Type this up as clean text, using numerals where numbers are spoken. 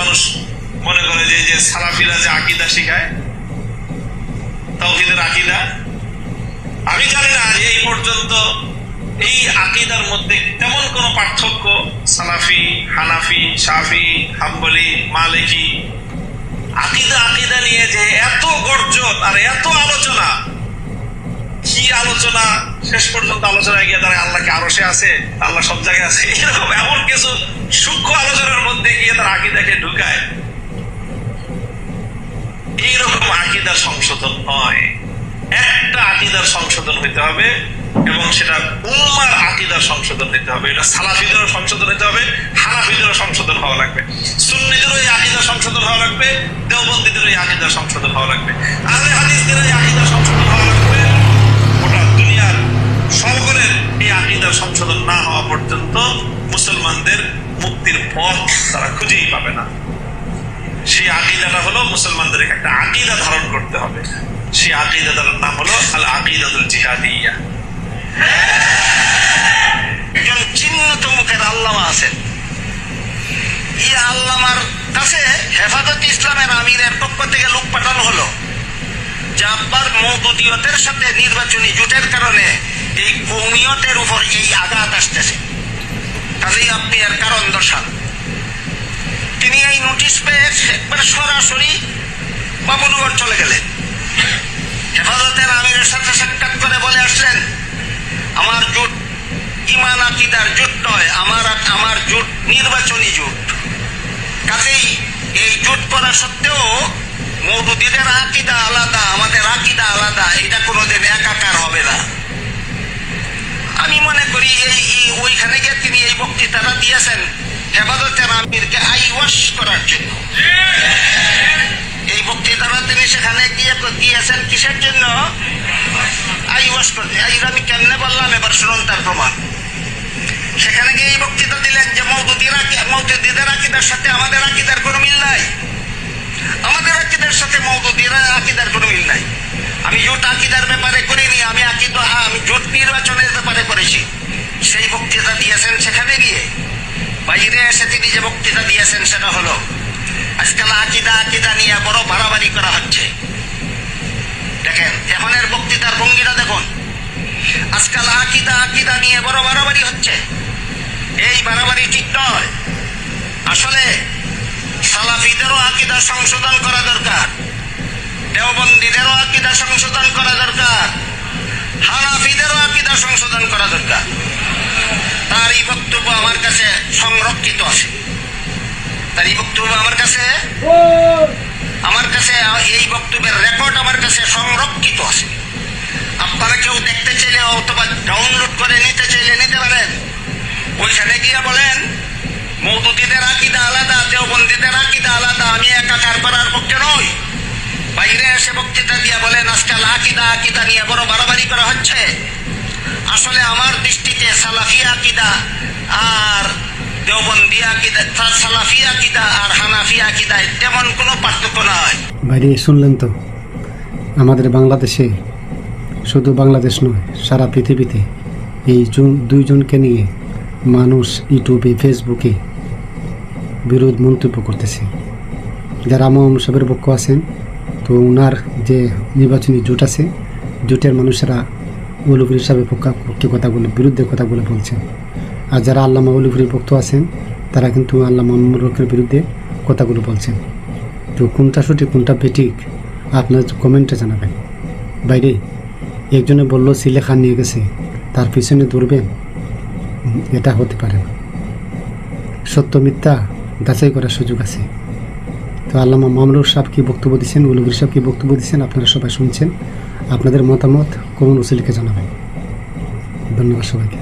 মানুষ মনে করে যে যে সালাফিরা যে আকীদা শিখায়, তাওহীদের আকীদা, আমি জানি না এই পর্যন্ত এই আকীদার মধ্যে তেমন কোনো পার্থক্য সালাফি, হানাফি, শাফি, হাম্বলি, মালিকি আকীদা নিয়ে যে এত গর্জন আর এত আলোচনা, কি আলোচনা, শেষ পর্যন্ত আলোচনায় গিয়ে তারা আল্লাহকে আরশে আছে, আল্লাহ সব জায়গায় আছে, এরকম এমন কিছু সূক্ষ্ম আলোচনার মধ্যে গিয়ে তারা আকীদাকে ঢুকায়। এইরকম আকীদার সংশোধন নয়, একটা আকীদার সংশোধন হইতে হবে এবং সেটা উম্মার আকীদার সংশোধন হইতে হবে। এটা সালাফিদেরও সংশোধন হইতে হবে, হানাফিদেরও সংশোধন হওয়া লাগবে, সুন্নিদেরও এই আকীদার সংশোধন হওয়া লাগবে, দেওবন্দীদেরও এই আকীদার সংশোধন হওয়া লাগবে, আহলে হাদিসদেরও এই আকীদার সংশোধন হওয়া লাগবে। গোটা দুনিয়ার সকলের এই আকীদার সংশোধন না হওয়া পর্যন্ত মুসলমানদের মুক্তির পথ তারা খুঁজেই পাবে না। সেই আকীদাটা হলো মুসলমানদের একটা আকীদা ধারণ করতে হবে। সেই আকীদাটার নাম হলো আল আকীদাতুল জিহাদিয়া। একজন চিহ্নিত মুখের আল্লামা আছেন, এই আল্লামার কাছে হেফাজত ইসলামের আমিরের পক্ষ থেকে লোক পাঠানো হলো যে আপনার মওদুদিয়তের সাথে নির্বাচনী জোটের কারণে এই কওমিয়তের উপর এই আঘাত আসতেছে, কাজেই আপনি এর কারণ দর্শান। তিনি এই নোটিশ পেয়ে একবার সরাসরি বাবুনগর চলে গেলেন, হেফাজতের আমিরের সাথে সাক্ষাৎ করে বলে আসলেন, আমার জোট ঈমান আকীদার জোট নয়, আমার জোট নির্বাচনী জোট, কাজেই এই জোট করা সত্ত্বেও মওদুদীদের আকীদা আলাদা, আমাদের আকীদা আলাদা, এটা কোনোদিন একাকার হবে না। আমি মনে করি ওইখানে গিয়ে তিনি এই বক্তৃতাটা দিয়েছেন হেফাজতের আমিরকে আইওয়াশ করার জন্য। এই বক্তৃতাটা তিনি সেখানে গিয়ে দিয়েছেন কিসের জন্য? আইওয়াশ করতে। আমি কেমনে বললাম, এবার শুনুন তার প্রমাণ। সেখানে গিয়ে এই বক্তৃতা দিলেন যে মওদুদীদের আকীদার সাথে আমাদের আকীদার কোনো মিল নাই, আমাদের আকীদার সাথে মওদুদীর আকীদার কোনো মিল নাই। আমি জোট আকীদার ব্যাপারে করিনি, আমি জোট নির্বাচনের ব্যাপারে করেছি। সেই বক্তৃতা দিয়েছেন সেখানে গিয়ে। বাইরে এসে তিনি যে বক্তৃতা দিয়েছেন সেটা হলো, আজকাল আকীদা নিয়ে বড় বাড়াবাড়ি করা হচ্ছে। দেখেন এখনের বক্তৃতার ভঙ্গিটা দেখুন, আজকাল আকীদা নিয়ে বড় বাড়াবাড়ি হচ্ছে। এই বাড়াবাড়ি ঠিক নয়। আসলে সালাফিদেরও আকীদা সংশোধন করা দরকার, দেওবন্দীদেরও আকীদা সংশোধন করা দরকার, হানাফিদেরও আকীদা সংশোধন করা দরকার। তার এই বক্তব্য আমার কাছে সংরক্ষিত আছে, তার এই বক্তব্য আমার কাছে এই বক্তব্যের রেকর্ড আমার কাছে সংরক্ষিত আছে। আপনারা কেউ দেখতে চাইলে অথবা ডাউনলোড করে নিতে চাইলে নিতে পারেন। ওইখানে গিয়ে বলেন মওদুদীদের আকীদা আলাদা, দেওবন্দীদের আকীদা আলাদা, আমি একাকার করার পক্ষে নই। বাইরে এসে বক্তৃতা দিয়ে বলেন আজকাল আকীদা নিয়ে বড় বাড়াবাড়ি করা হচ্ছে। আসলে আমার দৃষ্টিতে সালাফি আকীদা আর দেওবন্দি আকীদা, সালাফি আকীদা আর হানাফি আকীদায় তেমন কোনো পার্থক্য নয়। বাইরে শুনলেন তো, আমাদের বাংলাদেশে, শুধু বাংলাদেশ নয় সারা পৃথিবীতে এই দুইজনকে নিয়ে মানুষ ইউটিউবে, ফেসবুকে বিরোধ মন্তব্য করতেছে। যারা ইমাম সাহেবের পক্ষ আছেন, তো ওনার যে নির্বাচনী জোট আছে, জোটের মানুষেরা ওলুফুর হিসাবে পক্ষে কথাগুলো, বিরুদ্ধে কথাগুলো বলছেন। আর যারা আল্লামা ওলুফুরের পক্ষ আছেন, তারা কিন্তু আল্লামা মামুনুর বিরুদ্ধে কথাগুলো বলছেন। তো কোনটা সঠিক কোনটা বেঠিক আপনার কমেন্টে জানাবেন। বাইরে একজনে বলল সিলে খান নিয়ে গেছে, তার পিছনে দৌড়বেন, এটা হতে পারে না। সত্য মিথ্যা যাচাই করার সুযোগ আছে। তো আল্লামা মামুনুর সাহেব কী বক্তব্য দিচ্ছেন, ওলুফুর সাহেব কী বক্তব্য দিচ্ছেন, আপনারা সবাই শুনছেন। আপনাদের মতামত কমেন্ট বক্সে লিখে জানাবেন। ধন্যবাদ সবাইকে।